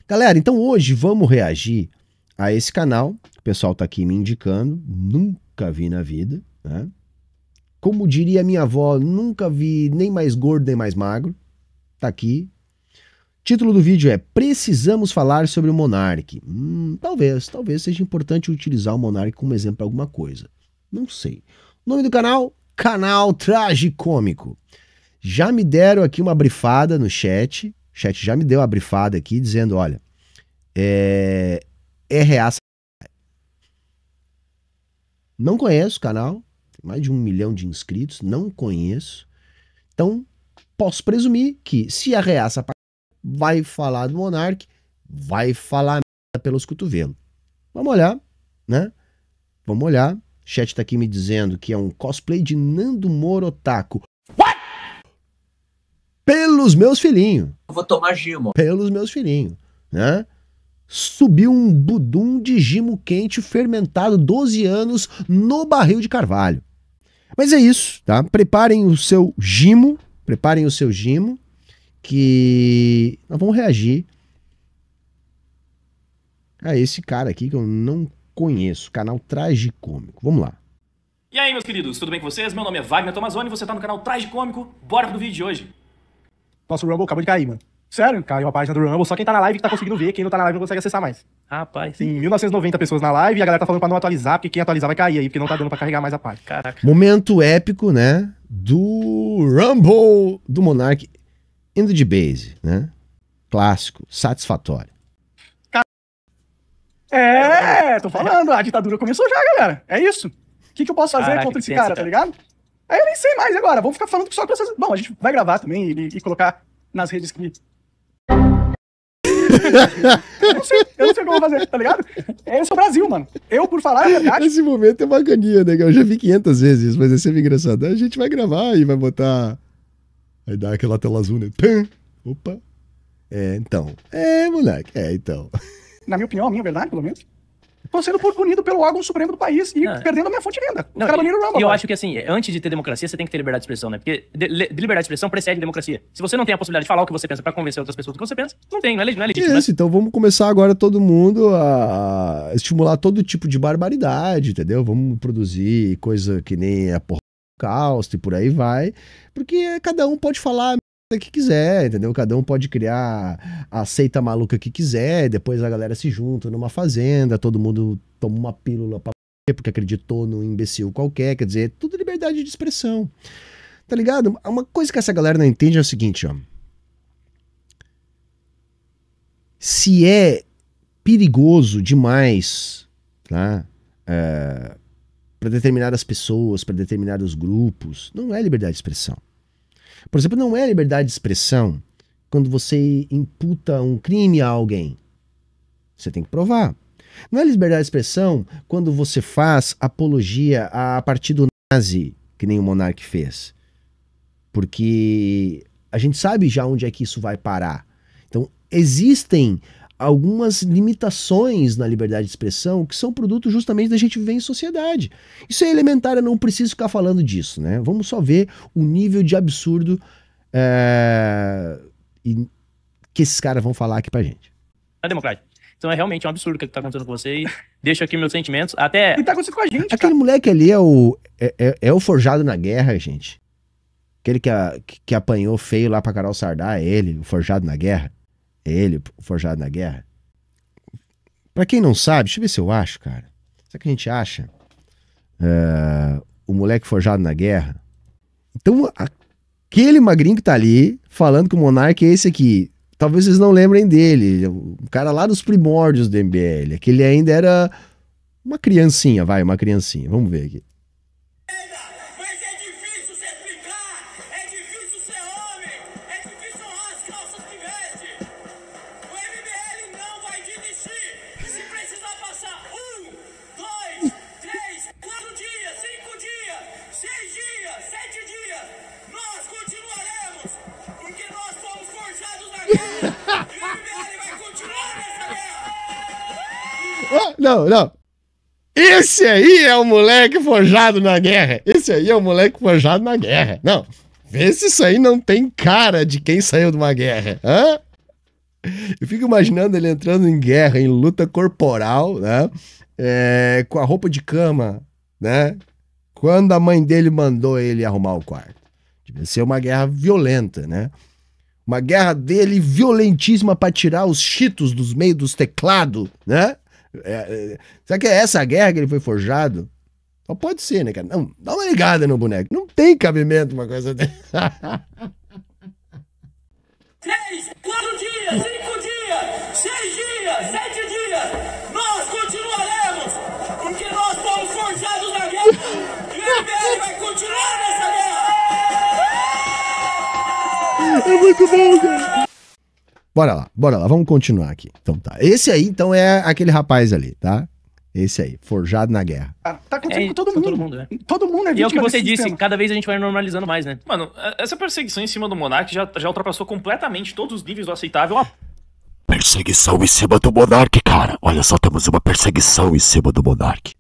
Galera, então hoje vamos reagir a esse canal. O pessoal tá aqui me indicando. Nunca vi na vida, né? Como diria minha avó, nunca vi nem mais gordo nem mais magro. Tá aqui. Título do vídeo é Precisamos falar sobre o Monark. Talvez seja importante utilizar o Monark como exemplo para alguma coisa. Não sei. Nome do canal? Canal Tragicômico. Já me deram aqui uma brifada no chat. O chat já me deu a brifada aqui dizendo, olha, é reaça. Não conheço o canal. Tem mais de 1 milhão de inscritos. Não conheço. Então, posso presumir que se a reaça vai falar do Monark, vai falar pelos cotovelos. Vamos olhar, né? Vamos olhar. O chat tá aqui me dizendo que é um cosplay de Nando Morotaku. What? Pelos meus filhinhos. Eu vou tomar gimo. Pelos meus filhinhos, né? Subiu um budum de gimo quente fermentado 12 anos no barril de carvalho. Mas é isso, tá? Preparem o seu gimo, que nós vamos reagir a esse cara aqui que eu não conheço, canal Tragicômico. Vamos lá. E aí, meus queridos, tudo bem com vocês? Meu nome é Wagner Tomazoni e você tá no canal Tragicômico. Bora pro vídeo de hoje. Nossa, o Rumble acabou de cair, mano. Sério? Caiu a página do Rumble, só quem tá na live que tá conseguindo ver, quem não tá na live não consegue acessar mais. Rapaz. Tem 1990 pessoas na live e a galera tá falando pra não atualizar, porque quem atualizar vai cair aí, porque não tá dando pra carregar mais a página. Caraca. Momento épico, né, do Rumble do Monark indo de base, né? Clássico, satisfatório. Tô falando, a ditadura começou já, galera. É isso. O que eu posso fazer contra esse cara, tá ligado? Aí eu nem sei mais agora, vamos ficar falando só com essas... Bom, a gente vai gravar também e colocar nas redes que... eu não sei o que eu vou fazer, tá ligado? Esse é o Brasil, mano. Eu, por falar a verdade... Esse momento é bacaninha, né? Eu já vi 500 vezes isso, mas é sempre engraçado. A gente vai gravar e vai botar... Aí dá aquela tela azul, né? Pum! Opa! Então. Moleque. Então. Na minha opinião, a minha verdade, pelo menos, tô sendo punido pelo órgão supremo do país e perdendo a minha fonte de renda. E eu acho que, assim, antes de ter democracia, você tem que ter liberdade de expressão, né? Porque liberdade de expressão precede democracia. Se você não tem a possibilidade de falar o que você pensa pra convencer outras pessoas do que você pensa, não tem, não é legítimo. Isso, então vamos começar agora todo mundo a estimular todo tipo de barbaridade, entendeu? Vamos produzir coisa que nem a porra do Holocausto e por aí vai, porque cada um pode falar o que quiser, entendeu? Cada um pode criar a seita maluca que quiser, depois a galera se junta numa fazenda, todo mundo toma uma pílula pra porque acreditou num imbecil qualquer, quer dizer, tudo liberdade de expressão, tá ligado? Uma coisa que essa galera não entende é o seguinte, ó. Se é perigoso demais, tá? Para determinadas pessoas, para determinados grupos, não é liberdade de expressão. Por exemplo, não é liberdade de expressão quando você imputa um crime a alguém. Você tem que provar. Não é liberdade de expressão quando você faz apologia a partido nazi, que nem o Monark fez. Porque a gente sabe já onde é que isso vai parar. Então, existem algumas limitações na liberdade de expressão que são produto justamente da gente viver em sociedade. Isso é elementar, eu não preciso ficar falando disso, né? Vamos só ver o nível de absurdo que esses caras vão falar aqui pra gente. É democrático. Então é realmente um absurdo o que tá acontecendo com você e deixo aqui meus sentimentos, até... E tá acontecendo com a gente, Aquele moleque ali é o forjado na guerra, gente. Aquele que apanhou feio lá pra Carol Sardá, é ele, o forjado na guerra. É ele, o forjado na guerra. Pra quem não sabe, deixa eu ver se eu acho, cara. Será que a gente acha? O moleque forjado na guerra. Então, aquele magrinho que tá ali, falando que o Monark é esse aqui. Talvez vocês não lembrem dele. O cara lá dos primórdios do MBL. Aquele ainda era uma criancinha, uma criancinha. Vamos ver aqui. Mas é difícil se explicar, é difícil ser homem, é difícil honrar as calças que veste. O MBL não vai desistir. Se precisar passar 1, 2, 3, 4 dias, 5 dias, 6 dias, 7 dias, nós continuaremos, porque nós fomos forjados na guerra. E o MBL vai continuar nessa guerra. Não. Esse aí é o moleque forjado na guerra. Esse aí é o moleque forjado na guerra. Não, vê se isso aí não tem cara de quem saiu de uma guerra. Hã? Eu fico imaginando ele entrando em guerra, em luta corporal, né? Com a roupa de cama, né? Quando a mãe dele mandou ele arrumar o quarto. Devia ser uma guerra violenta, né? Uma guerra dele violentíssima para tirar os cheetos dos meios dos teclados, né? Será que é essa a guerra que ele foi forjado? Só pode ser, né, cara? Não, dá uma ligada no boneco. Não tem cabimento uma coisa dessa. 3, 4 dias, 5 dias, 6 dias, 7 dias, nós continuaremos, porque nós fomos forçados na guerra e o MBL vai continuar nessa guerra. É muito bom, cara. Bora lá, vamos continuar aqui. Então tá. Esse aí, então, é aquele rapaz ali, tá? Esse aí, forjado na guerra. Tá acontecendo com todo com mundo. todo mundo, né? Todo mundo é E é o que vítima você desse disse, sistema. cada vez a gente vai normalizando mais, né? Mano, essa perseguição em cima do Monark já ultrapassou completamente todos os níveis do aceitável. Perseguição em cima do Monark, cara. Olha só, temos uma perseguição em cima do Monark.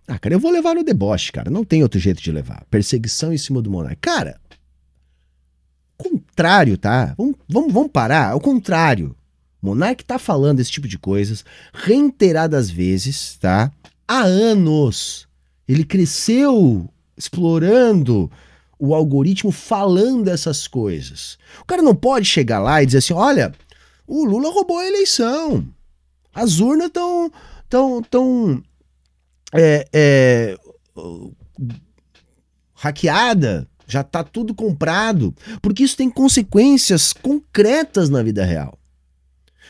Ah, cara, eu vou levar no deboche, cara. Não tem outro jeito de levar. Perseguição em cima do monarca. Cara, contrário, tá? Vamos parar. Ao contrário. O monarca tá falando esse tipo de coisas reiteradas vezes, tá? Há anos. Ele cresceu explorando o algoritmo falando essas coisas. O cara não pode chegar lá e dizer assim, olha, o Lula roubou a eleição. As urnas tão hackeada, já tá tudo comprado, porque isso tem consequências concretas na vida real.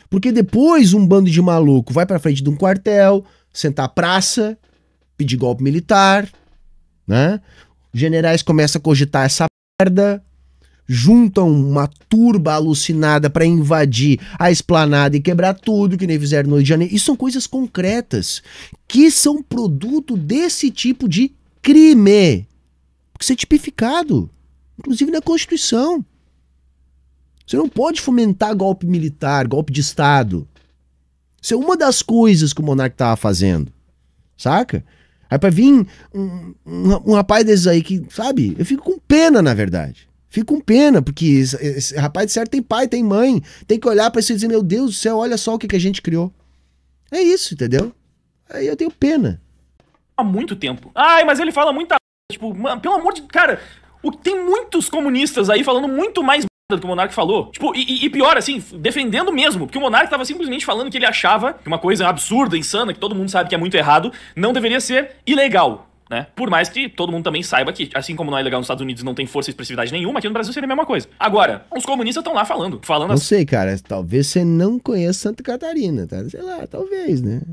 Porque depois um bando de maluco vai pra frente de um quartel, sentar praça, pedir golpe militar, né? Generais começam a cogitar essa merda, juntam uma turba alucinada pra invadir a esplanada e quebrar tudo, que nem fizeram no Rio de Janeiro. Isso são coisas concretas, que são produto desse tipo de crime. Porque isso é tipificado, inclusive na Constituição. Você não pode fomentar golpe militar, golpe de Estado. Isso é uma das coisas que o monarca tava fazendo, saca? Aí pra vir um rapaz desses aí que, sabe, eu fico com pena, na verdade. Fico com pena, porque esse rapaz de certo tem pai, tem mãe, tem que olhar pra isso e dizer, meu Deus do céu, olha só o que a gente criou. É isso, entendeu? Aí eu tenho pena. Há muito tempo. Ai, mas ele fala muita... Tipo, mano, pelo amor de... Cara, tem muitos comunistas aí falando muito mais do que o Monark falou. Tipo, e pior, assim, defendendo mesmo. Porque o Monark tava simplesmente falando que ele achava que uma coisa absurda, insana, que todo mundo sabe que é muito errado, não deveria ser ilegal, né? Por mais que todo mundo também saiba que, assim como não é legal nos Estados Unidos, não tem força e expressividade nenhuma, aqui no Brasil seria a mesma coisa. Agora, os comunistas estão lá falando Não assim. sei, cara, talvez você não conheça Santa Catarina, tá? Sei lá, talvez, né?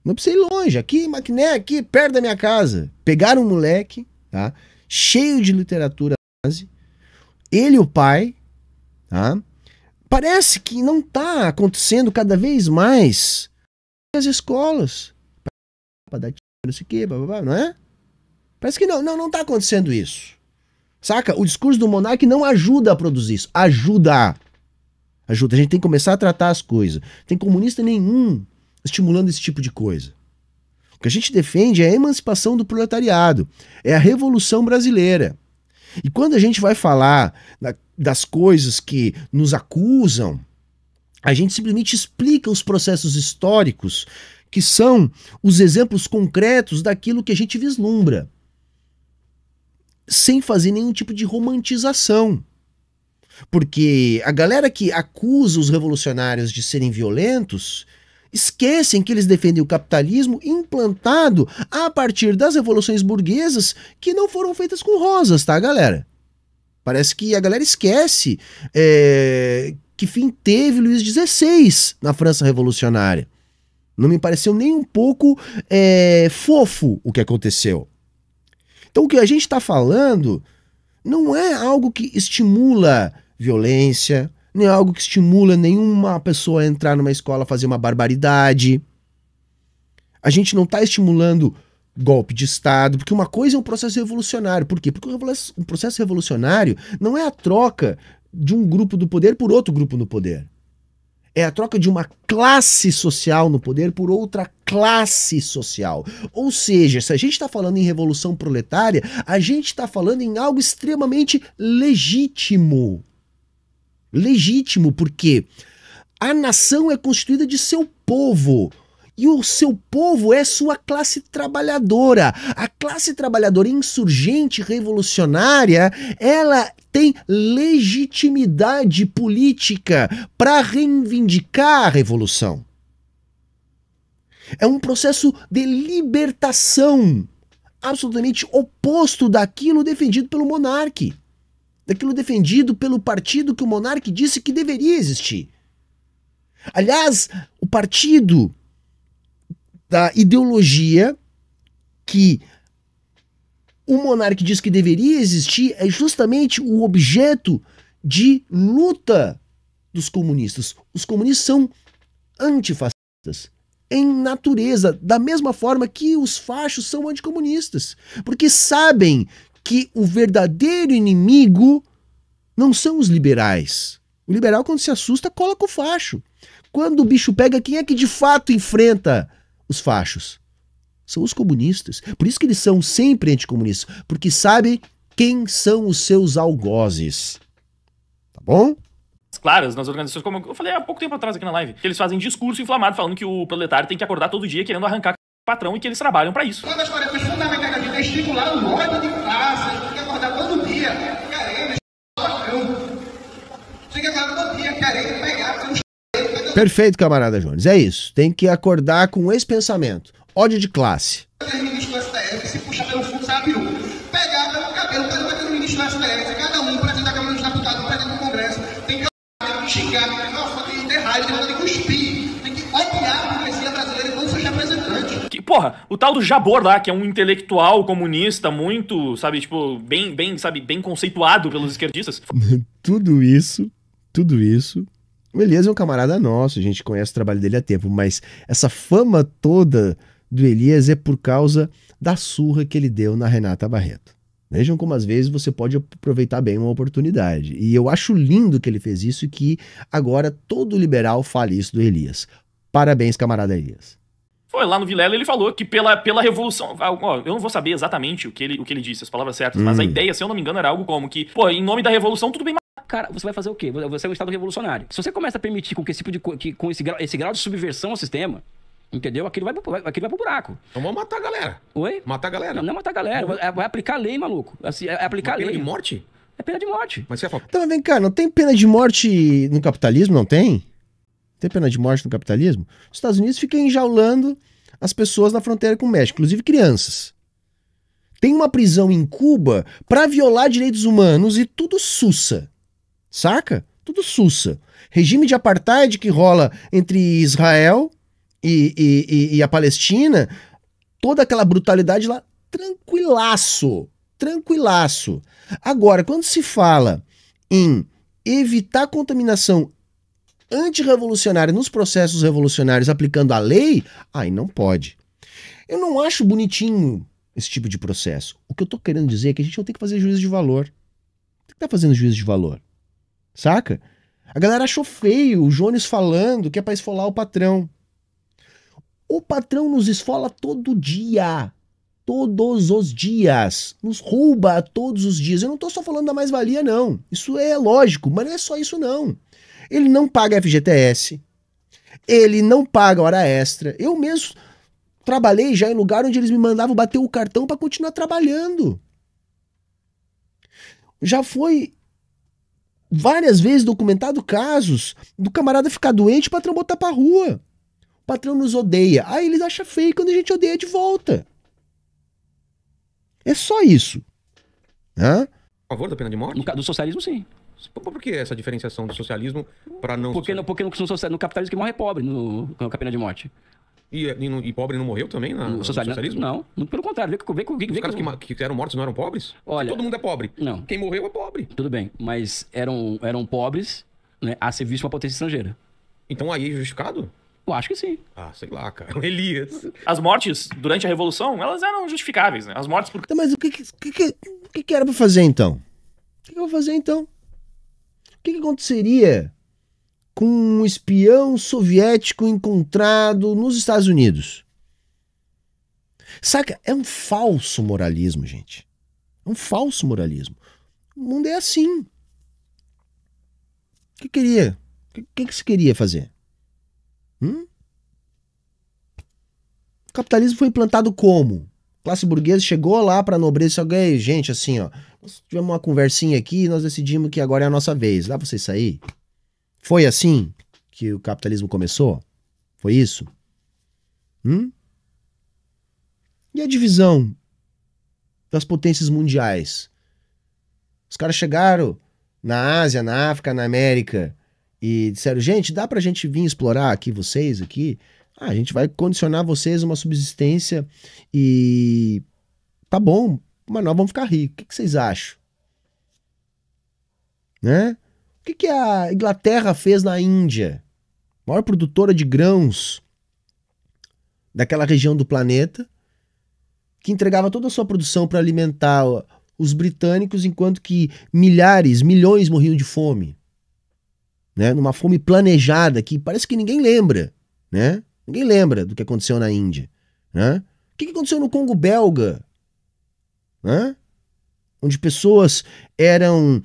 Não precisa ir longe, aqui em Maquiné, aqui perto da minha casa. Pegaram um moleque, tá? Cheio de literatura nazi, ele e o pai, tá? Parece que não tá acontecendo cada vez mais nas escolas. Pra dar tiro, não sei o quê, blá, blá, blá, não é? Parece que não tá acontecendo isso. Saca? O discurso do monarca não ajuda a produzir isso. Ajuda. A gente tem que começar a tratar as coisas. Tem comunista nenhum estimulando esse tipo de coisa. O que a gente defende é a emancipação do proletariado. É a Revolução Brasileira. E quando a gente vai falar das coisas que nos acusam, a gente simplesmente explica os processos históricos que são os exemplos concretos daquilo que a gente vislumbra, sem fazer nenhum tipo de romantização. Porque a galera que acusa os revolucionários de serem violentos esquecem que eles defendem o capitalismo implantado a partir das revoluções burguesas que não foram feitas com rosas, tá, galera? Parece que a galera esquece que fim teve Luís XVI na França Revolucionária. Não me pareceu nem um pouco fofo o que aconteceu. Então o que a gente está falando não é algo que estimula violência, nem algo que estimula nenhuma pessoa a entrar numa escola a fazer uma barbaridade. A gente não está estimulando golpe de Estado, porque uma coisa é um processo revolucionário. Por quê? Porque um processo revolucionário não é a troca de um grupo do poder por outro grupo no poder. É a troca de uma classe social no poder por outra classe social. Ou seja, se a gente está falando em revolução proletária, a gente está falando em algo extremamente legítimo. Legítimo, porque A nação é constituída de seu povo. E o seu povo é sua classe trabalhadora. A classe trabalhadora insurgente revolucionária, ela tem legitimidade política para reivindicar a revolução. É um processo de libertação absolutamente oposto daquilo defendido pelo monarca, daquilo defendido pelo partido que o monarca disse que deveria existir. Aliás, o partido da ideologia que o monarca diz que deveria existir é justamente o objeto de luta dos comunistas. Os comunistas são antifascistas em natureza, da mesma forma que os fachos são anticomunistas, porque sabem que o verdadeiro inimigo não são os liberais. O liberal, quando se assusta, cola com o facho. Quando o bicho pega, quem é que de fato enfrenta os fachos? São os comunistas. Por isso que eles são sempre anticomunistas, porque sabem quem são os seus algozes. Tá bom? Claras nas organizações, como eu falei há pouco tempo atrás aqui na live, que eles fazem discurso inflamado falando que o proletário tem que acordar todo dia querendo arrancar o patrão e que eles trabalham pra isso. Uma das tarefas fundamentais da vida é estimular o ódio de classe, tem que acordar todo dia querendo patrão. Tem que acordar todo dia querendo pegar seus... Perfeito, camarada Jones. É isso. Tem que acordar com esse pensamento. Ódio de classe. O ministro do STF, se puxar pelo fundo, sai a peru. Pegar pelo cabelo, fazer bater no ministro do STF, cada um, presidente da Câmara dos Deputados, presidente do Congresso, tem que xingar, tem que ter raiva, tem que cuspir, tem que odiar a burguesia brasileira e todos os seus representantes. Porra, o tal do Jabor lá, que é um intelectual comunista muito, sabe, tipo, bem conceituado pelos esquerdistas. Tudo isso. O Elias é um camarada nosso, a gente conhece o trabalho dele há tempo, mas essa fama toda do Elias é por causa da surra que ele deu na Renata Barreto. Vejam como às vezes você pode aproveitar bem uma oportunidade. E eu acho lindo que ele fez isso e que agora todo liberal fale isso do Elias. Parabéns, camarada Elias. Foi lá no Vilela, ele falou que pela revolução... Ó, eu não vou saber exatamente o que ele disse, as palavras certas, mas a ideia, se eu não me engano, era algo como que, pô, em nome da revolução tudo bem. Cara, você vai fazer o quê? Você é um Estado revolucionário. Se você começa a permitir com que esse tipo de com esse grau de subversão ao sistema, entendeu? Aquilo vai pro buraco. Então vamos matar a galera. Oi? Matar a galera. Não é matar a galera. Vai aplicar a lei, maluco. Assim, é aplicar a lei. Pena de morte? É pena de morte. Mas você fala... Então, mas vem cá, não tem pena de morte no capitalismo, não tem? Tem pena de morte no capitalismo? Os Estados Unidos ficam enjaulando as pessoas na fronteira com o México, inclusive crianças. Tem uma prisão em Cuba pra violar direitos humanos e tudo sussa. Saca? Tudo sussa. Regime de apartheid que rola entre Israel e a Palestina, toda aquela brutalidade lá, tranquilaço. Agora, quando se fala em evitar contaminação antirrevolucionária nos processos revolucionários aplicando a lei, aí não pode. Eu não acho bonitinho esse tipo de processo. O que eu tô querendo dizer é que a gente não tem que fazer juízo de valor. Tem que estar fazendo juízo de valor. Saca? A galera achou feio o Jones falando que é pra esfolar o patrão. O patrão nos esfola todo dia. Todos os dias. Nos rouba todos os dias. Eu não tô só falando da mais-valia, não. Isso é lógico, mas não é só isso, não. Ele não paga FGTS. Ele não paga hora extra. Eu mesmo trabalhei já em lugar onde eles me mandavam bater o cartão pra continuar trabalhando. Já foi várias vezes documentado casos do camarada ficar doente e o patrão botar pra rua. O patrão nos odeia. Aí eles acham feio quando a gente odeia de volta. É só isso. Hã? A favor da pena de morte? Do socialismo, sim. Por que essa diferenciação do socialismo para não... Porque no capitalismo que morre é pobre com a pena de morte. E pobre não morreu também no socialismo? Não, pelo contrário. Os caras que eram mortos não eram pobres? Olha, todo mundo é pobre. Não. Quem morreu é pobre. Tudo bem, mas eram pobres, né, a serviço de uma potência estrangeira. Então aí é justificado? Eu acho que sim. Ah, sei lá, cara. Elias. As mortes durante a Revolução, elas eram justificáveis, né? As mortes por... Então, mas o que era pra fazer então? O que eu vou fazer então? O que aconteceria com um espião soviético encontrado nos Estados Unidos? Saca? É um falso moralismo, gente. É um falso moralismo. O mundo é assim. O que que você queria fazer? O capitalismo foi implantado como? A classe burguesa chegou lá pra nobreza e disse, gente, assim, ó, nós tivemos uma conversinha aqui e nós decidimos que agora é a nossa vez. Dá pra vocês sair? Foi assim que o capitalismo começou? Foi isso? E a divisão das potências mundiais? Os caras chegaram na Ásia, na África, na América e disseram, gente, dá pra gente vir explorar aqui vocês aqui? A gente vai condicionar vocês a uma subsistência e tá bom, mas nós vamos ficar ricos. O que vocês acham? Né? O que a Inglaterra fez na Índia? Maior produtora de grãos daquela região do planeta, que entregava toda a sua produção para alimentar os britânicos, enquanto que milhares, milhões morriam de fome. Né? Numa fome planejada que parece que ninguém lembra, né? Ninguém lembra do que aconteceu na Índia. Né? O que aconteceu no Congo belga? Né? Onde pessoas eram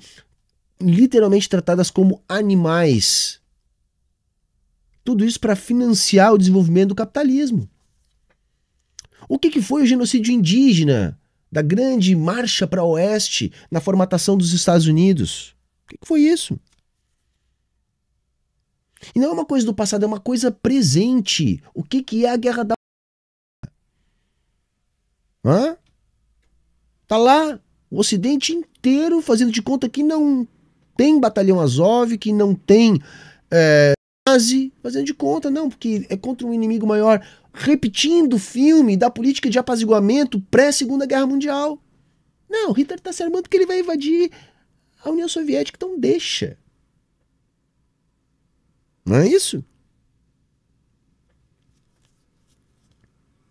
literalmente tratadas como animais. Tudo isso para financiar o desenvolvimento do capitalismo. O que foi o genocídio indígena da grande marcha para o oeste na formatação dos Estados Unidos? O que foi isso? E não é uma coisa do passado, é uma coisa presente. O que é a guerra da... Tá lá o Ocidente inteiro fazendo de conta que não tem batalhão Azov, que não tem nazi, fazendo de conta, não, porque é contra um inimigo maior, repetindo o filme da política de apaziguamento pré-Segunda Guerra Mundial. Não, o Hitler tá se armando porque ele vai invadir a União Soviética, então deixa. Não é isso?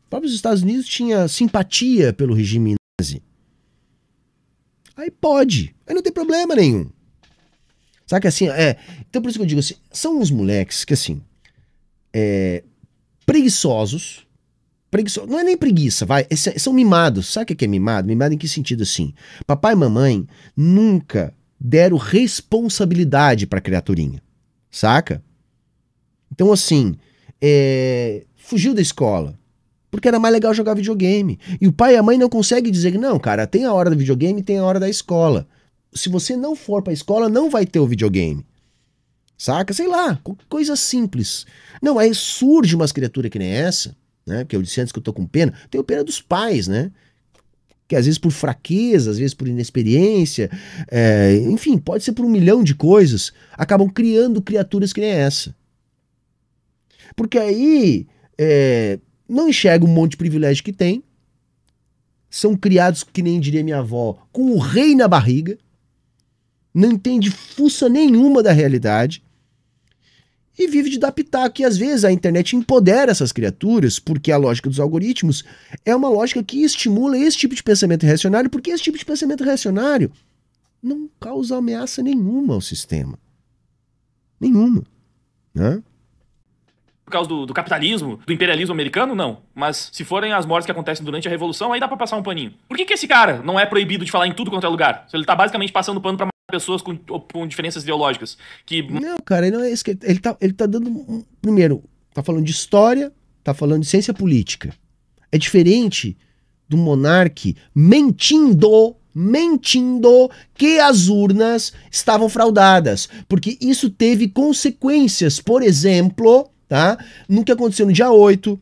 Os próprios Estados Unidos tinha simpatia pelo regime nazi. Aí pode, aí não tem problema nenhum. Sabe que assim, então por isso que eu digo assim, são uns moleques que assim, preguiçosos, não é nem preguiça, são mimados. Sabe o que é mimado? Mimado em que sentido assim? Papai e mamãe nunca deram responsabilidade pra criaturinha, saca? Então assim, fugiu da escola, porque era mais legal jogar videogame. E o pai e a mãe não conseguem dizer, não, cara, tem a hora do videogame e tem a hora da escola. Se você não for pra escola, não vai ter o videogame. Saca? Sei lá, coisa simples. Não, aí surge umas criaturas que nem essa, né? Porque eu disse antes que eu tô com pena. Tenho pena dos pais, né? Que às vezes por fraqueza, às vezes por inexperiência, enfim, pode ser por 1 milhão de coisas, acabam criando criaturas que nem essa. Porque aí não enxerga um monte de privilégio que tem, são criados, que nem diria minha avó, com o rei na barriga, não entende fuça nenhuma da realidade e vive de dar pitaco. E às vezes a internet empodera essas criaturas, porque a lógica dos algoritmos é uma lógica que estimula esse tipo de pensamento reacionário, porque esse tipo de pensamento reacionário não causa ameaça nenhuma ao sistema. Nenhuma. Né? Por causa do capitalismo, do imperialismo americano, não. Mas se forem as mortes que acontecem durante a Revolução, aí dá pra passar um paninho. Por que esse cara não é proibido de falar em tudo quanto é lugar? Se ele tá basicamente passando pano pra pessoas com diferenças ideológicas. Não, cara, não é isso que ele tá dando... Primeiro, tá falando de história, tá falando de ciência política. É diferente do monarca mentindo que as urnas estavam fraudadas. Porque isso teve consequências, por exemplo, tá? No que aconteceu no dia 8,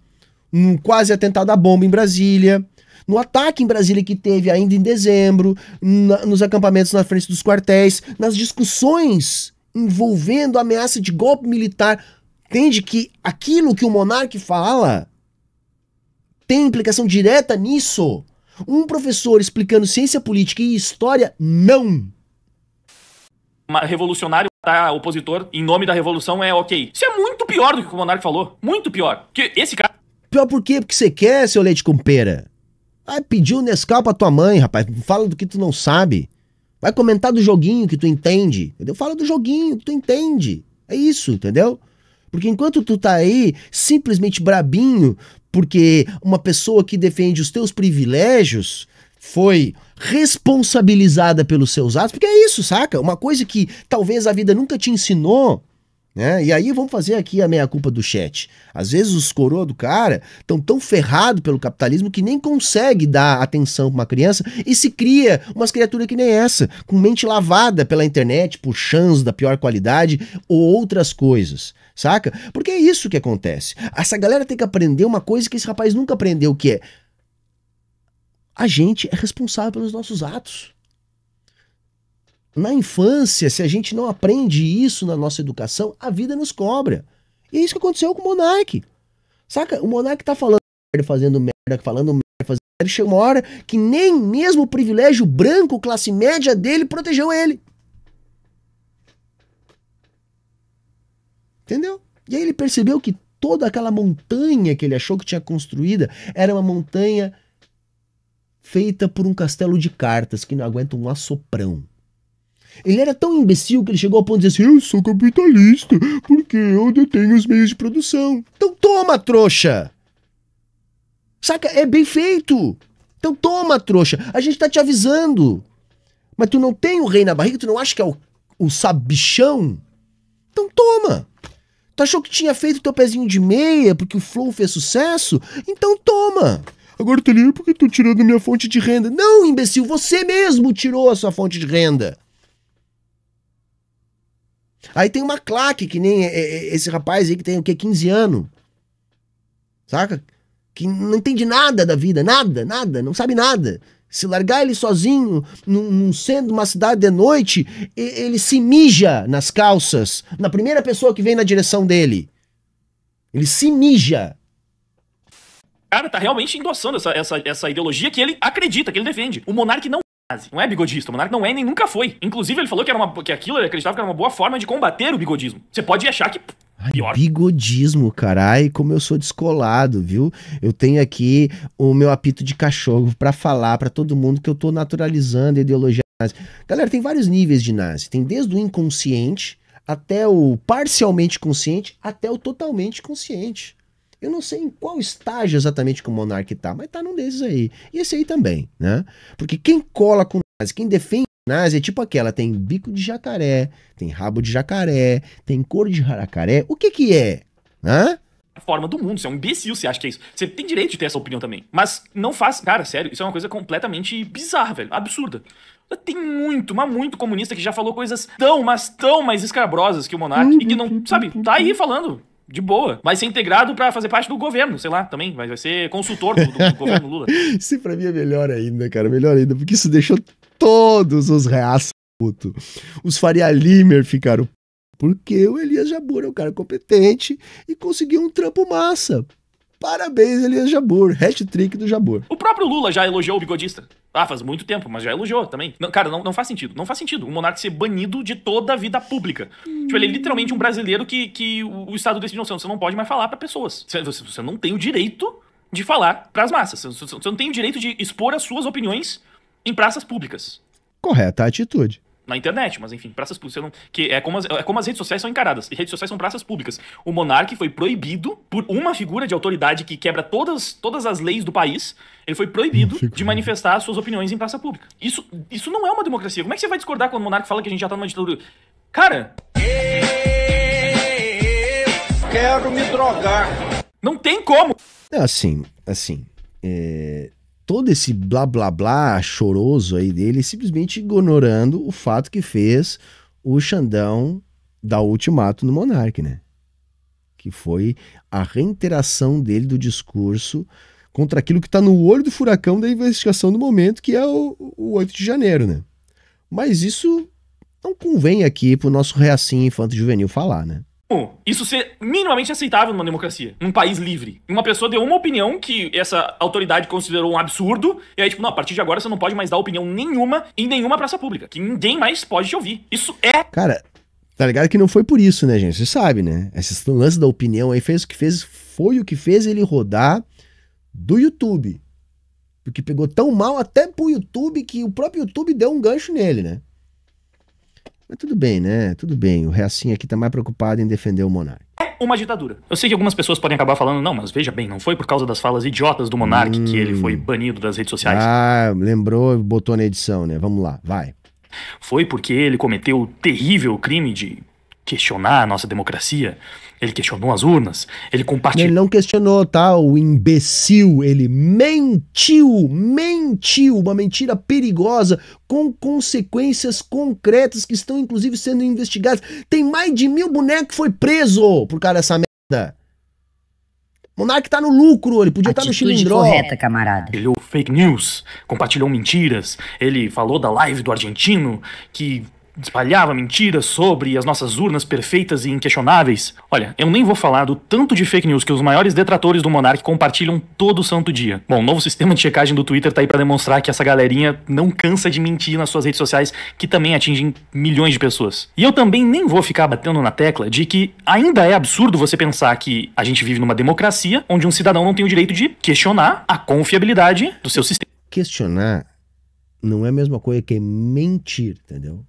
num quase atentado à bomba em Brasília, no ataque em Brasília que teve ainda em dezembro, nos acampamentos na frente dos quartéis, nas discussões envolvendo a ameaça de golpe militar. Entende que aquilo que o monarca fala tem implicação direta nisso? Um professor explicando ciência política e história, não. Revolucionário matar opositor em nome da revolução é ok. Isso é muito pior do que o monarca falou. Muito pior. Porque esse cara... Pior por quê? Porque você quer, seu leite com pera. Vai pedir um Nescau pra tua mãe, rapaz. Fala do que tu não sabe. Vai comentar do joguinho que tu entende. Entendeu? Fala do joguinho que tu entende. É isso, entendeu? Porque enquanto tu tá aí simplesmente brabinho porque uma pessoa que defende os teus privilégios foi responsabilizada pelos seus atos, porque é isso, saca? Uma coisa que talvez a vida nunca te ensinou, né? E aí vamos fazer aqui a meia-culpa do chat. Às vezes os coroa do cara estão tão ferrados pelo capitalismo que nem consegue dar atenção pra uma criança e se cria umas criaturas que nem essa, com mente lavada pela internet, por chãs da pior qualidade ou outras coisas, saca? Porque é isso que acontece. Essa galera tem que aprender uma coisa que esse rapaz nunca aprendeu, que é: a gente é responsável pelos nossos atos. Na infância, se a gente não aprende isso na nossa educação, a vida nos cobra. E é isso que aconteceu com o Monark. Saca? O Monark tá falando merda, fazendo merda, falando merda, fazendo merda. Chega uma hora que nem mesmo o privilégio branco, classe média dele, protegeu ele. Entendeu? E aí ele percebeu que toda aquela montanha que ele achou que tinha construída era uma montanha feita por um castelo de cartas que não aguenta um assoprão. Ele era tão imbecil que ele chegou ao ponto de dizer assim: eu sou capitalista porque eu detenho os meios de produção. Então toma, trouxa! Saca? É bem feito! Então toma, trouxa! A gente tá te avisando. Mas tu não tem o rei na barriga? Tu não acha que é o sabichão? Então toma! Tu achou que tinha feito teu pezinho de meia porque o Flow fez sucesso? Então toma! Agora tu liga porque tô tirando minha fonte de renda. Não, imbecil! Você mesmo tirou a sua fonte de renda. Aí tem uma claque, que nem esse rapaz aí que tem o quê? 15 anos. Saca? Que não entende nada da vida, nada, não sabe nada. Se largar ele sozinho, num centro de uma cidade de noite, ele se mija nas calças, na primeira pessoa que vem na direção dele. Ele se mija. O cara tá realmente endossando essa ideologia que ele acredita, que ele defende. O Monark não é bigodista, o Monark não é e nem nunca foi. Inclusive, ele falou que aquilo ele acreditava que era uma boa forma de combater o bigodismo. Você pode achar que pior. Bigodismo, carai, como eu sou descolado, viu? Eu tenho aqui o meu apito de cachorro pra falar pra todo mundo que eu tô naturalizando a ideologia nazi. Galera, tem vários níveis de nazi. Tem desde o inconsciente até o parcialmente consciente até o totalmente consciente. Eu não sei em qual estágio exatamente que o Monark tá, mas tá num desses aí. E esse aí também, né? Porque quem cola com nazi, quem defende nazi é tipo aquela, tem bico de jacaré, tem rabo de jacaré, tem cor de jacaré. O que que é? Hã? A forma do mundo, você é um imbecil, você acha que é isso. Você tem direito de ter essa opinião também. Mas não faz... Cara, sério, isso é uma coisa completamente bizarra, velho. Absurda. Tem muito, mas muito comunista que já falou coisas tão mais escabrosas que o Monark e que não, sabe, tá aí falando. De boa. Vai ser integrado pra fazer parte do governo, sei lá, também. Vai ser consultor do governo Lula. Isso pra mim é melhor ainda, cara. Melhor ainda, porque isso deixou todos os reaças putos. Os Faria Limer ficaram porque o Elias Jabbour é um cara competente e conseguiu um trampo massa. Parabéns, Elias Jabbour. Hat-trick do Jabbour. O próprio Lula já elogiou o bigodista. Ah, faz muito tempo, mas já elogiou também. Não, cara, não faz sentido. Não faz sentido o Monark ser banido de toda a vida pública. Tipo, ele é literalmente um brasileiro que o Estado decide, não, você não pode mais falar pra pessoas. Você não tem o direito de falar pras massas. Você não tem o direito de expor as suas opiniões em praças públicas. Correta atitude. Na internet, mas enfim, praças públicas. É como as redes sociais são encaradas. E redes sociais são praças públicas. O Monark foi proibido por uma figura de autoridade que quebra todas as leis do país. Ele foi proibido de manifestar as suas opiniões em praça pública. Isso não é uma democracia. Como é que você vai discordar quando o Monark fala que a gente já tá numa ditadura? Cara... Eu quero me drogar. Não tem como! Assim, todo esse blá blá blá choroso aí dele, simplesmente ignorando o fato que fez o Xandão dar o ultimato no Monark, né? Que foi a reiteração dele do discurso contra aquilo que tá no olho do furacão da investigação do momento, que é o 8 de janeiro, né? Mas isso não convém aqui pro nosso reacinho infanto juvenil falar, né? Isso ser minimamente aceitável numa democracia, num país livre. Uma pessoa deu uma opinião que essa autoridade considerou um absurdo, e aí, tipo, não, a partir de agora você não pode mais dar opinião nenhuma em nenhuma praça pública, que ninguém mais pode te ouvir. Isso é... Cara, tá ligado que não foi por isso, né, gente? Você sabe, né? Esse lance da opinião aí foi o que fez ele rodar do YouTube. Porque pegou tão mal até pro YouTube que o próprio YouTube deu um gancho nele, né? Mas tudo bem, né? Tudo bem. O Reacinho aqui tá mais preocupado em defender o Monark. É uma ditadura. Eu sei que algumas pessoas podem acabar falando, não, mas veja bem, não foi por causa das falas idiotas do Monark que ele foi banido das redes sociais. Ah, lembrou, botou na edição, né? Vamos lá, vai. Foi porque ele cometeu o terrível crime de questionar a nossa democracia, ele questionou as urnas, ele compartilhou... Ele não questionou, tá? O imbecil, ele mentiu, uma mentira perigosa, com consequências concretas que estão inclusive sendo investigadas. Tem mais de 1000 bonecos que foi preso por causa dessa merda. O Monark tá no lucro, ele podia estar no Chilindró. Correta, camarada. Ele fake news, compartilhou mentiras, ele falou da live do argentino que espalhava mentiras sobre as nossas urnas perfeitas e inquestionáveis. Olha, eu nem vou falar do tanto de fake news que os maiores detratores do Monark compartilham todo santo dia. Bom, o novo sistema de checagem do Twitter tá aí pra demonstrar que essa galerinha não cansa de mentir nas suas redes sociais, que também atingem milhões de pessoas. E eu também nem vou ficar batendo na tecla de que ainda é absurdo você pensar que a gente vive numa democracia onde um cidadão não tem o direito de questionar a confiabilidade do seu sistema. Questionar não é a mesma coisa que mentir, entendeu?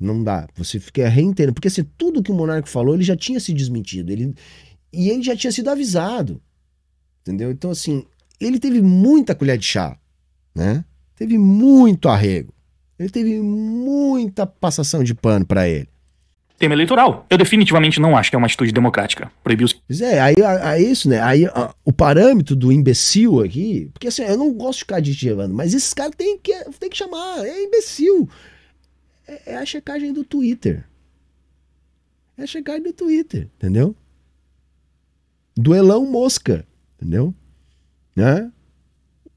Não dá. Você fica reiterando. Porque assim, tudo que o Monark falou, ele já tinha se desmentido. E ele já tinha sido avisado. Entendeu? Então, assim, ele teve muita colher de chá. Né? Teve muito arrego. Ele teve muita passação de pano pra ele. Tema eleitoral. Eu definitivamente não acho que é uma atitude democrática. Proibir os... Pois é, aí isso, né? Aí o parâmetro do imbecil aqui... Porque assim, eu não gosto de ficar adjetivando, mas esses caras tem que chamar. É imbecil. É a checagem do Twitter. É a checagem do Twitter, entendeu? Duelão mosca, entendeu? Né?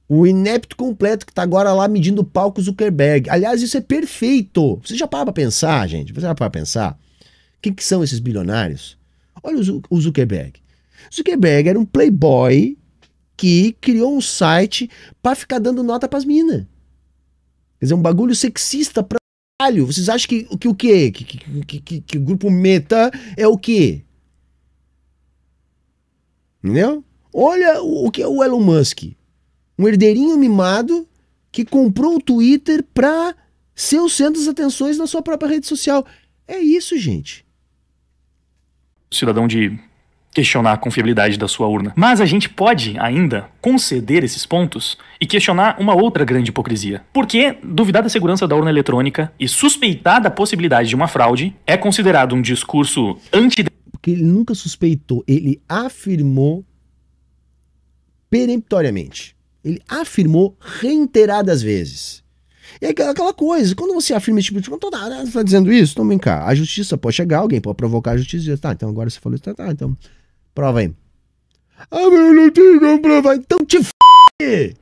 O inepto completo que tá agora lá medindo o palco Zuckerberg. Aliás, isso é perfeito. Você já para pra pensar, gente? Você já para pra pensar? Quem que são esses bilionários? Olha o Zuckerberg. Zuckerberg era um playboy que criou um site pra ficar dando nota pras minas. Quer dizer, um bagulho sexista pra... Vocês acham que o quê? Que o grupo Meta é o quê? Entendeu? Olha o que é o Elon Musk. Um herdeirinho mimado que comprou o Twitter pra ser o centro das atenções na sua própria rede social. É isso, gente. Cidadão de questionar a confiabilidade da sua urna. Mas a gente pode ainda conceder esses pontos e questionar uma outra grande hipocrisia. Porque duvidar da segurança da urna eletrônica e suspeitar da possibilidade de uma fraude é considerado um discurso Porque ele nunca suspeitou, ele afirmou peremptoriamente. Ele afirmou reiteradas vezes. E é aquela coisa, quando você afirma esse tipo de coisa, você está dizendo isso? Então vem cá, a justiça pode chegar, alguém pode provocar a justiça e dizer, tá, então agora você falou isso, tá, então prova aí. Ah, mas eu não tenho como provar, então te f***!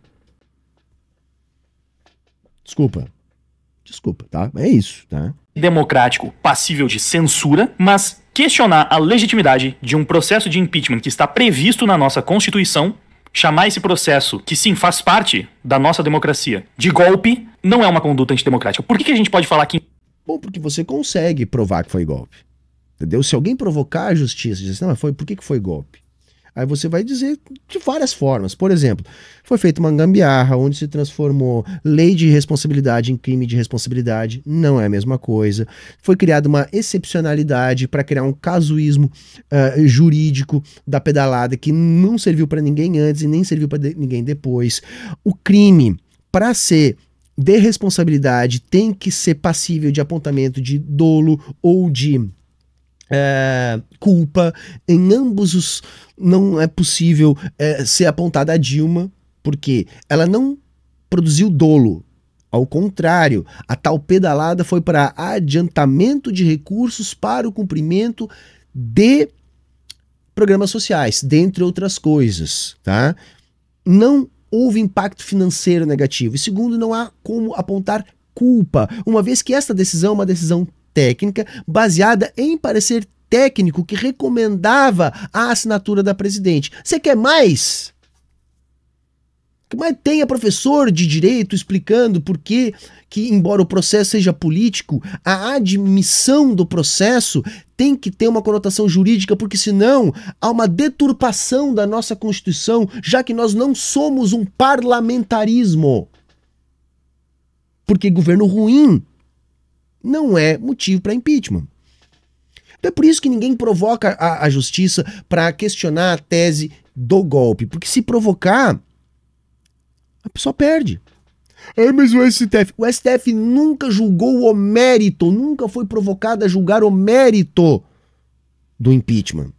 Desculpa, tá? É isso, tá? democrático passível de censura, mas questionar a legitimidade de um processo de impeachment que está previsto na nossa Constituição, chamar esse processo, que sim, faz parte da nossa democracia, de golpe, não é uma conduta antidemocrática. Por que a gente pode falar que... Bom, porque você consegue provar que foi golpe. Entendeu? Se alguém provocar a justiça e dizer, não, por que foi golpe? Aí você vai dizer de várias formas. Por exemplo, foi feita uma gambiarra onde se transformou lei de responsabilidade em crime de responsabilidade. Não é a mesma coisa. Foi criada uma excepcionalidade para criar um casuísmo jurídico da pedalada que não serviu para ninguém antes e nem serviu para ninguém depois. O crime, para ser de responsabilidade, tem que ser passível de apontamento de dolo ou de culpa. Em ambos os não é possível ser apontada a Dilma, porque ela não produziu dolo. Ao contrário, a tal pedalada foi para adiantamento de recursos para o cumprimento de programas sociais, dentre outras coisas, tá? Não houve impacto financeiro negativo. E segundo, não há como apontar culpa, uma vez que esta decisão é uma decisão técnica baseada em parecer técnico que recomendava a assinatura da presidente. Você quer mais? Mas tenha professor de direito explicando por que, embora o processo seja político, a admissão do processo tem que ter uma conotação jurídica, porque senão há uma deturpação da nossa Constituição, já que nós não somos um parlamentarismo. Porque governo ruim não é motivo para impeachment. Então é por isso que ninguém provoca a justiça para questionar a tese do golpe. Porque se provocar, a pessoa perde. Ah, mas o STF... O STF nunca julgou o mérito, nunca foi provocado a julgar o mérito do impeachment.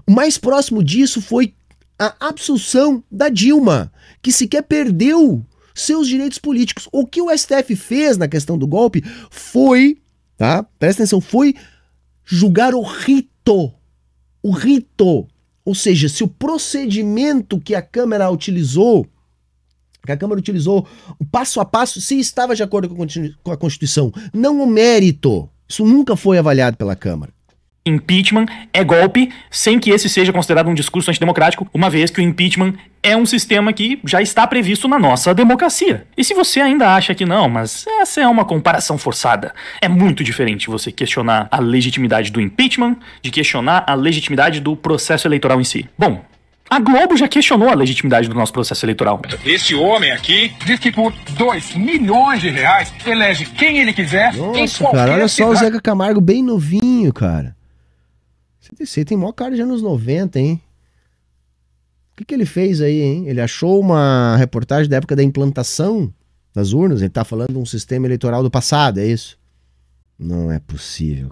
O mais próximo disso foi a absolução da Dilma, que sequer perdeu seus direitos políticos. O que o STF fez na questão do golpe foi, tá? Presta atenção, foi julgar o rito. O rito. Ou seja, se o procedimento que a Câmara utilizou, o passo a passo, se estava de acordo com a Constituição, não o mérito. Isso nunca foi avaliado pela Câmara. Impeachment é golpe, sem que esse seja considerado um discurso antidemocrático, uma vez que o impeachment é um sistema que já está previsto na nossa democracia. E se você ainda acha que não, mas essa é uma comparação forçada, é muito diferente você questionar a legitimidade do impeachment de questionar a legitimidade do processo eleitoral em si. Bom, a Globo já questionou a legitimidade do nosso processo eleitoral. Esse homem aqui diz que por 2 milhões de reais elege quem ele quiser. Nossa, cara, olha só o Zeca Camargo bem novinho, cara. Você tem maior cara de anos 90, hein? O que ele fez aí, hein? Ele achou uma reportagem da época da implantação das urnas? Ele tá falando de um sistema eleitoral do passado, é isso? Não é possível.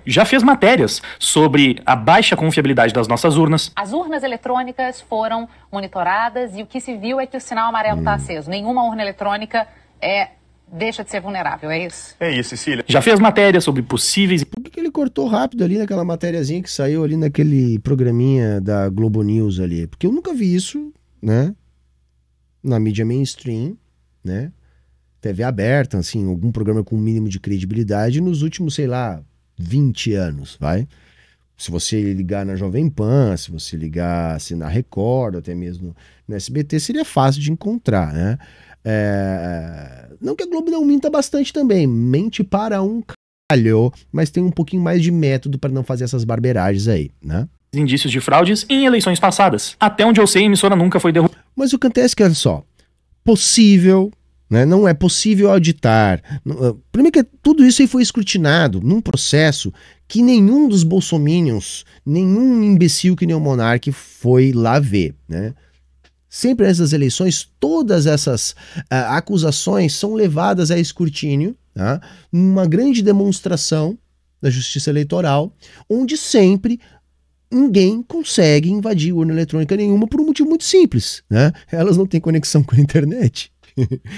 Já fez matérias sobre a baixa confiabilidade das nossas urnas. As urnas eletrônicas foram monitoradas e o que se viu é que o sinal amarelo está aceso. Nenhuma urna eletrônica deixa de ser vulnerável, é isso? É isso, Cecília. Já fez matérias sobre possíveis... Por que ele cortou rápido ali naquela matériazinha que saiu ali naquele programinha da Globo News ali? Porque eu nunca vi isso, né? Na mídia mainstream, né? TV aberta, assim, algum programa com um mínimo de credibilidade nos últimos, sei lá, 20 anos, vai? Se você ligar na Jovem Pan, se você ligar assim, na Record, até mesmo no SBT, seria fácil de encontrar, né? Não que a Globo não minta bastante também, mente para um caralho, mas tem um pouquinho mais de método para não fazer essas barberagens aí, né? Indícios de fraudes em eleições passadas. Até onde eu sei, a emissora nunca foi derrubada. Mas o que acontece é que, olha só, possível, né? Não é possível auditar. Primeiro que tudo isso aí foi escrutinado num processo que nenhum dos bolsominions, nenhum imbecil que nem o Monark foi lá ver, né? Sempre nessas eleições, todas essas acusações são levadas a escrutínio, tá? Uma grande demonstração da justiça eleitoral, onde sempre ninguém consegue invadir urna eletrônica nenhuma por um motivo muito simples, né? Elas não têm conexão com a internet.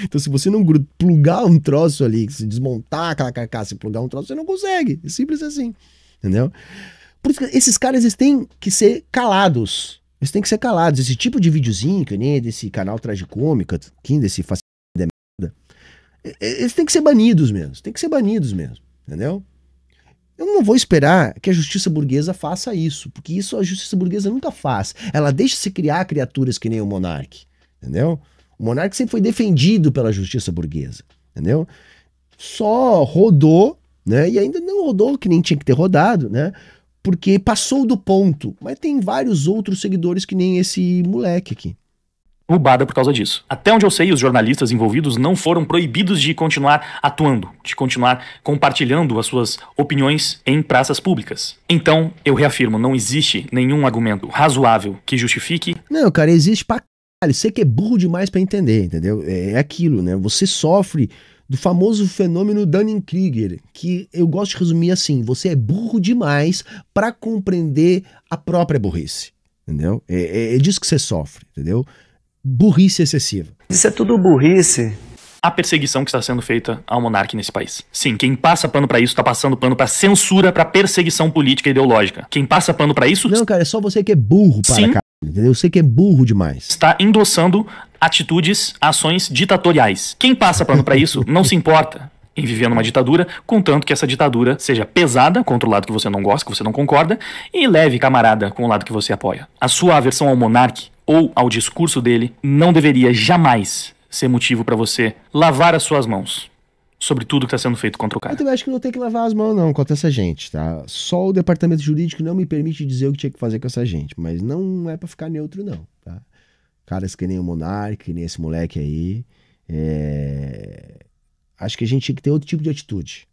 Então, se você não plugar um troço ali, se desmontar aquela carcaça e plugar um troço, você não consegue. É simples assim, entendeu? Por isso que esses caras, eles têm que ser calados. Eles têm que ser calados. Esse tipo de videozinho, que nem desse canal Tragicômica, desse fascínio da merda, eles têm que ser banidos mesmo. Tem que ser banidos mesmo, entendeu? Eu não vou esperar que a justiça burguesa faça isso, porque isso a justiça burguesa nunca faz. Ela deixa se criar criaturas que nem o Monark, entendeu? O Monark sempre foi defendido pela justiça burguesa, entendeu? Só rodou, né? E ainda não rodou que nem tinha que ter rodado, né? Porque passou do ponto. Mas tem vários outros seguidores que nem esse moleque aqui. Roubada por causa disso. Até onde eu sei, os jornalistas envolvidos não foram proibidos de continuar atuando, de continuar compartilhando as suas opiniões em praças públicas. Então, eu reafirmo, não existe nenhum argumento razoável que justifique... Não, cara, existe pra caralho. Você que é burro demais pra entender, entendeu? É aquilo, né? Você sofre do famoso fenômeno Dunning-Kruger, que eu gosto de resumir assim: você é burro demais pra compreender a própria burrice, entendeu? É disso que você sofre, entendeu? Burrice excessiva. Isso é tudo burrice. A perseguição que está sendo feita ao monarca nesse país. Sim, quem passa pano pra isso tá passando pano pra censura, pra perseguição política e ideológica. Quem passa pano pra isso... Não, cara, é só você que é burro para cá, entendeu? Você que é burro demais. Está endossando atitudes, ações ditatoriais. Quem passa pano pra isso não se importa em viver numa ditadura, contanto que essa ditadura seja pesada contra o lado que você não gosta, que você não concorda, e leve, camarada, com o lado que você apoia. A sua aversão ao monarca ou ao discurso dele não deveria jamais ser motivo pra você lavar as suas mãos sobre tudo que está sendo feito contra o cara. Eu também acho que não tem que lavar as mãos não contra essa gente, tá? Só o departamento jurídico não me permite dizer o que tinha que fazer com essa gente, mas não é pra ficar neutro não, tá? Caras que nem o Monark, que nem esse moleque aí, acho que a gente tinha que ter outro tipo de atitude,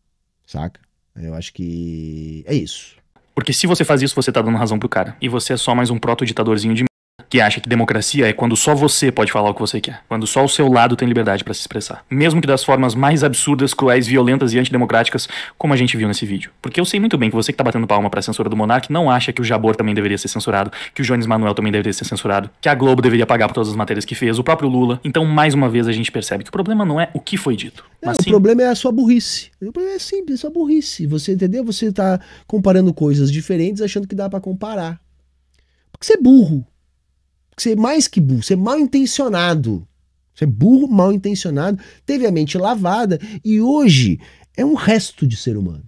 saca? Eu acho que é isso. Porque se você faz isso, você tá dando razão pro cara. E você é só mais um proto-ditadorzinho de que acha que democracia é quando só você pode falar o que você quer, quando só o seu lado tem liberdade pra se expressar, mesmo que das formas mais absurdas, cruéis, violentas e antidemocráticas, como a gente viu nesse vídeo. Porque eu sei muito bem que você que tá batendo palma pra censura do Monark não acha que o Jabor também deveria ser censurado, que o Jones Manuel também deveria ser censurado, que a Globo deveria pagar por todas as matérias que fez, o próprio Lula. Então, mais uma vez, a gente percebe que o problema não é o que foi dito, mas O sim... problema é a sua burrice. O problema é simples, a sua burrice. Você entendeu? Você tá comparando coisas diferentes achando que dá pra comparar. Porque você é burro. Você é mais que burro, você é mal intencionado. Você é burro, mal intencionado, teve a mente lavada e hoje é um resto de ser humano.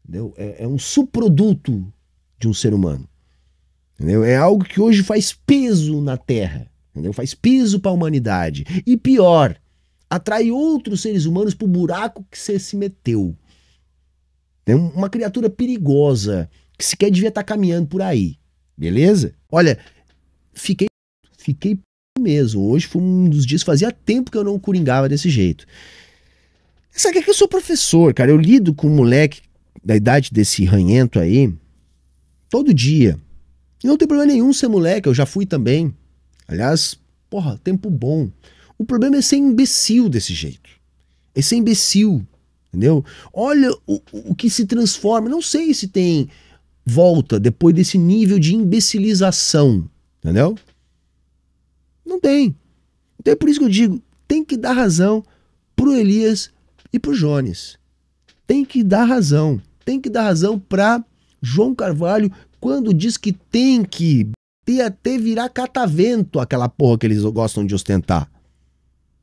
Entendeu? É um subproduto de um ser humano. Entendeu? É algo que hoje faz peso na Terra. Entendeu? Faz peso para a humanidade. E pior, atrai outros seres humanos pro buraco que você se meteu. É uma criatura perigosa que sequer devia estar caminhando por aí. Beleza? Olha, fiquei mesmo. Hoje foi um dos dias, fazia tempo que eu não coringava desse jeito. Sabe que eu sou professor, cara. Eu lido com um moleque da idade desse ranhento aí todo dia. E não tem problema nenhum ser moleque, eu já fui também. Aliás, porra, tempo bom. O problema é ser imbecil desse jeito. É ser imbecil, entendeu? Olha o que se transforma. Não sei se tem volta depois desse nível de imbecilização, entendeu? Não tem. Então é por isso que eu digo, tem que dar razão pro Elias e pro Jones. Tem que dar razão. Tem que dar razão pra João Carvalho quando diz que tem que ter até virar catavento aquela porra que eles gostam de ostentar.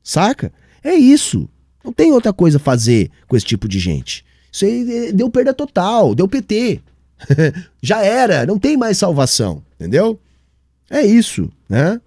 Saca? É isso. Não tem outra coisa a fazer com esse tipo de gente. Isso aí deu perda total, deu PT. Já era, não tem mais salvação, entendeu? É isso, né?